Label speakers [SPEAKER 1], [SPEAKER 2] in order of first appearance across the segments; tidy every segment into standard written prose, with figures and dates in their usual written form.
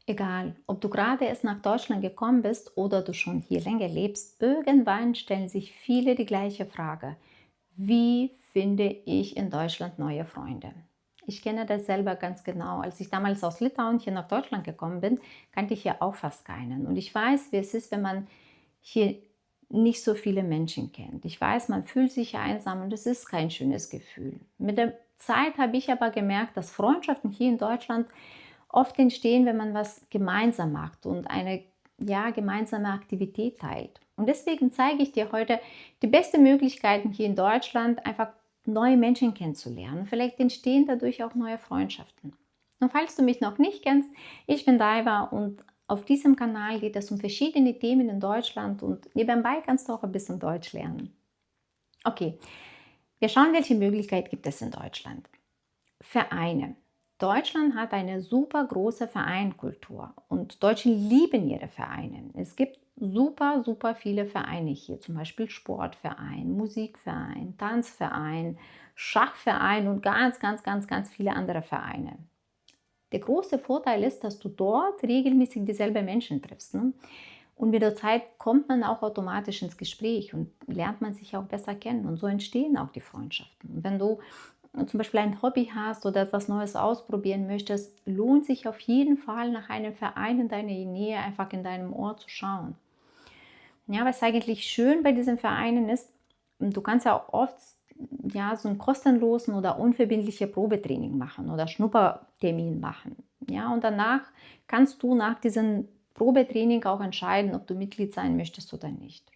[SPEAKER 1] Egal, ob du gerade erst nach Deutschland gekommen bist oder du schon hier länger lebst, irgendwann stellen sich viele die gleiche Frage. Wie finde ich in Deutschland neue Freunde? Ich kenne das selber ganz genau. Als ich damals aus Litauen hier nach Deutschland gekommen bin, kannte ich ja auch fast keinen. Und ich weiß, wie es ist, wenn man hier nicht so viele Menschen kennt. Ich weiß, man fühlt sich einsam und es ist kein schönes Gefühl. Mit der Zeit habe ich aber gemerkt, dass Freundschaften hier in Deutschland oft entstehen, wenn man was gemeinsam macht und eine gemeinsame Aktivität teilt. Und deswegen zeige ich dir heute die besten Möglichkeiten hier in Deutschland, einfach neue Menschen kennenzulernen. Vielleicht entstehen dadurch auch neue Freundschaften. Und falls du mich noch nicht kennst, ich bin Daiva und auf diesem Kanal geht es um verschiedene Themen in Deutschland und nebenbei kannst du auch ein bisschen Deutsch lernen. Okay, wir schauen, welche Möglichkeit gibt es in Deutschland. Vereine. Deutschland hat eine super große Vereinkultur und Deutsche lieben ihre Vereine. Es gibt super viele Vereine hier, zum Beispiel Sportverein, Musikverein, Tanzverein, Schachverein und ganz viele andere Vereine. Der große Vorteil ist, dass du dort regelmäßig dieselben Menschen triffst. Ne? Und mit der Zeit kommt man auch automatisch ins Gespräch und lernt man sich auch besser kennen. Und so entstehen auch die Freundschaften. Und wenn du zum Beispiel ein Hobby hast oder etwas Neues ausprobieren möchtest, lohnt sich auf jeden Fall nach einem Verein in deiner Nähe, einfach in deinem Ort zu schauen. Ja, was eigentlich schön bei diesen Vereinen ist, du kannst ja auch oft so einen kostenlosen oder unverbindlichen Probetraining machen oder Schnuppertermin machen. Ja, und danach kannst du nach diesem Probetraining auch entscheiden, ob du Mitglied sein möchtest oder nicht.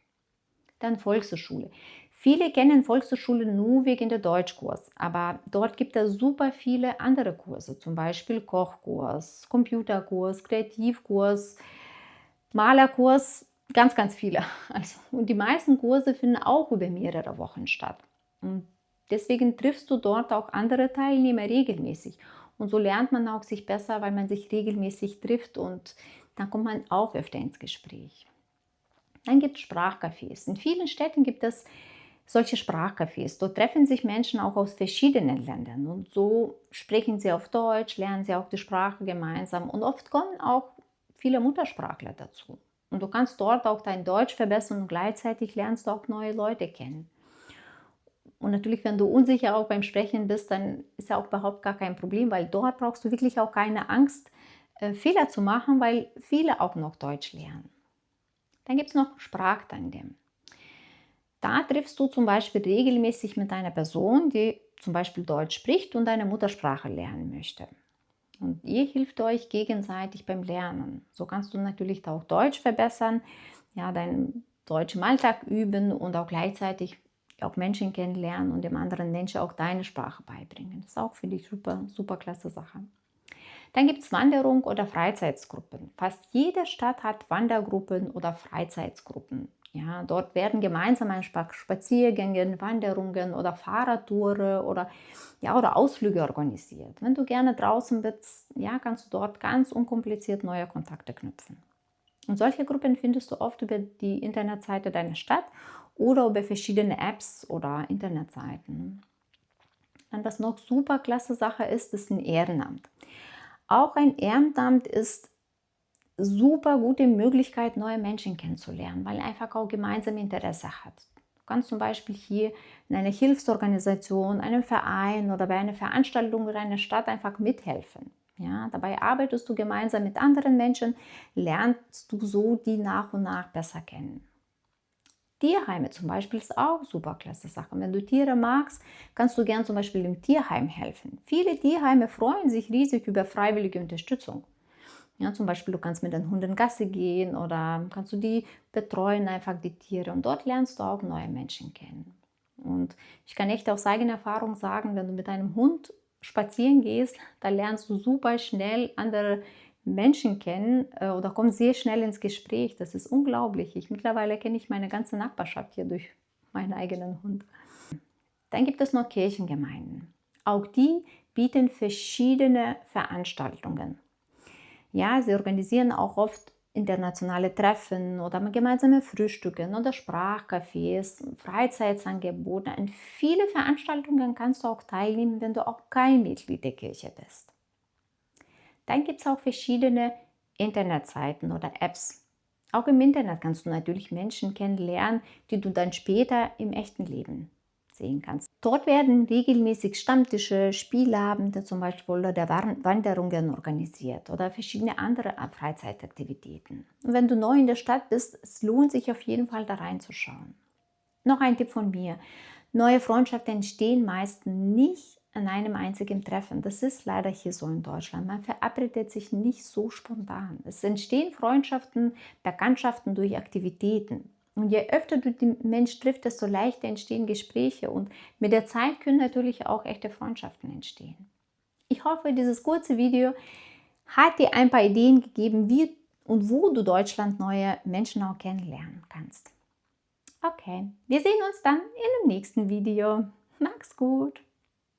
[SPEAKER 1] Dann Volkshochschule. Viele kennen Volkshochschule nur wegen der Deutschkurs, aber dort gibt es super viele andere Kurse, zum Beispiel Kochkurs, Computerkurs, Kreativkurs, Malerkurs, ganz viele. Also, und die meisten Kurse finden auch über mehrere Wochen statt. Und deswegen triffst du dort auch andere Teilnehmer regelmäßig. Und so lernt man auch sich besser, weil man sich regelmäßig trifft und dann kommt man auch öfter ins Gespräch. Dann gibt es Sprachcafés. In vielen Städten gibt es solche Sprachcafés. Dort treffen sich Menschen auch aus verschiedenen Ländern und so sprechen sie auf Deutsch, lernen sie auch die Sprache gemeinsam und oft kommen auch viele Muttersprachler dazu. Und du kannst dort auch dein Deutsch verbessern und gleichzeitig lernst du auch neue Leute kennen. Und natürlich, wenn du unsicher auch beim Sprechen bist, dann ist ja auch überhaupt gar kein Problem, weil dort brauchst du wirklich auch keine Angst, Fehler zu machen, weil viele auch noch Deutsch lernen. Dann gibt es noch Sprachtandem. Da triffst du zum Beispiel regelmäßig mit einer Person, die zum Beispiel Deutsch spricht und deine Muttersprache lernen möchte. Und ihr hilft euch gegenseitig beim Lernen. So kannst du natürlich auch Deutsch verbessern, ja, dein Deutsch im Alltag üben und auch gleichzeitig auch Menschen kennenlernen und dem anderen Menschen auch deine Sprache beibringen. Das ist auch, finde ich, super klasse Sache. Dann gibt es Wanderung oder Freizeitsgruppen. Fast jede Stadt hat Wandergruppen oder Freizeitsgruppen. Ja, dort werden gemeinsam Spaziergänge, Wanderungen oder Fahrradtouren oder Ausflüge organisiert. Wenn du gerne draußen bist, ja, kannst du dort ganz unkompliziert neue Kontakte knüpfen. Und solche Gruppen findest du oft über die Internetseite deiner Stadt oder über verschiedene Apps oder Internetseiten. Dann was noch super klasse Sache ist ein Ehrenamt. Auch ein Ehrenamt ist super gute Möglichkeit, neue Menschen kennenzulernen, weil er einfach auch gemeinsame Interesse hat. Du kannst zum Beispiel hier in einer Hilfsorganisation, einem Verein oder bei einer Veranstaltung in einer Stadt einfach mithelfen. Ja, dabei arbeitest du gemeinsam mit anderen Menschen, lernst du so die nach und nach besser kennen. Tierheime zum Beispiel ist auch super klasse Sache. Wenn du Tiere magst, kannst du gern zum Beispiel im Tierheim helfen. Viele Tierheime freuen sich riesig über freiwillige Unterstützung. Ja, zum Beispiel, du kannst mit den Hunden Gassi gehen oder kannst du die betreuen, einfach die Tiere. Und dort lernst du auch neue Menschen kennen. Und ich kann echt aus eigener Erfahrung sagen, wenn du mit einem Hund spazieren gehst, da lernst du super schnell andere Menschen kennen oder kommst sehr schnell ins Gespräch. Das ist unglaublich. Mittlerweile kenne ich meine ganze Nachbarschaft hier durch meinen eigenen Hund. Dann gibt es noch Kirchengemeinden. Auch die bieten verschiedene Veranstaltungen. Ja, sie organisieren auch oft internationale Treffen oder gemeinsame Frühstücke oder Sprachcafés, Freizeitsangebote. An viele Veranstaltungen kannst du auch teilnehmen, wenn du auch kein Mitglied der Kirche bist. Dann gibt es auch verschiedene Internetseiten oder Apps. Auch im Internet kannst du natürlich Menschen kennenlernen, die du dann später im echten Leben sehen kannst. Dort werden regelmäßig Stammtische, Spielabende zum Beispiel oder Wanderungen organisiert oder verschiedene andere Freizeitaktivitäten. Und wenn du neu in der Stadt bist, es lohnt sich auf jeden Fall da reinzuschauen. Noch ein Tipp von mir. Neue Freundschaften entstehen meist nicht an einem einzigen Treffen. Das ist leider hier so in Deutschland. Man verabredet sich nicht so spontan. Es entstehen Freundschaften, Bekanntschaften durch Aktivitäten. Und je öfter du den Mensch triffst, desto leichter entstehen Gespräche. Und mit der Zeit können natürlich auch echte Freundschaften entstehen. Ich hoffe, dieses kurze Video hat dir ein paar Ideen gegeben, wie und wo du Deutschland neue Menschen auch kennenlernen kannst. Okay, wir sehen uns dann in dem nächsten Video. Mach's gut!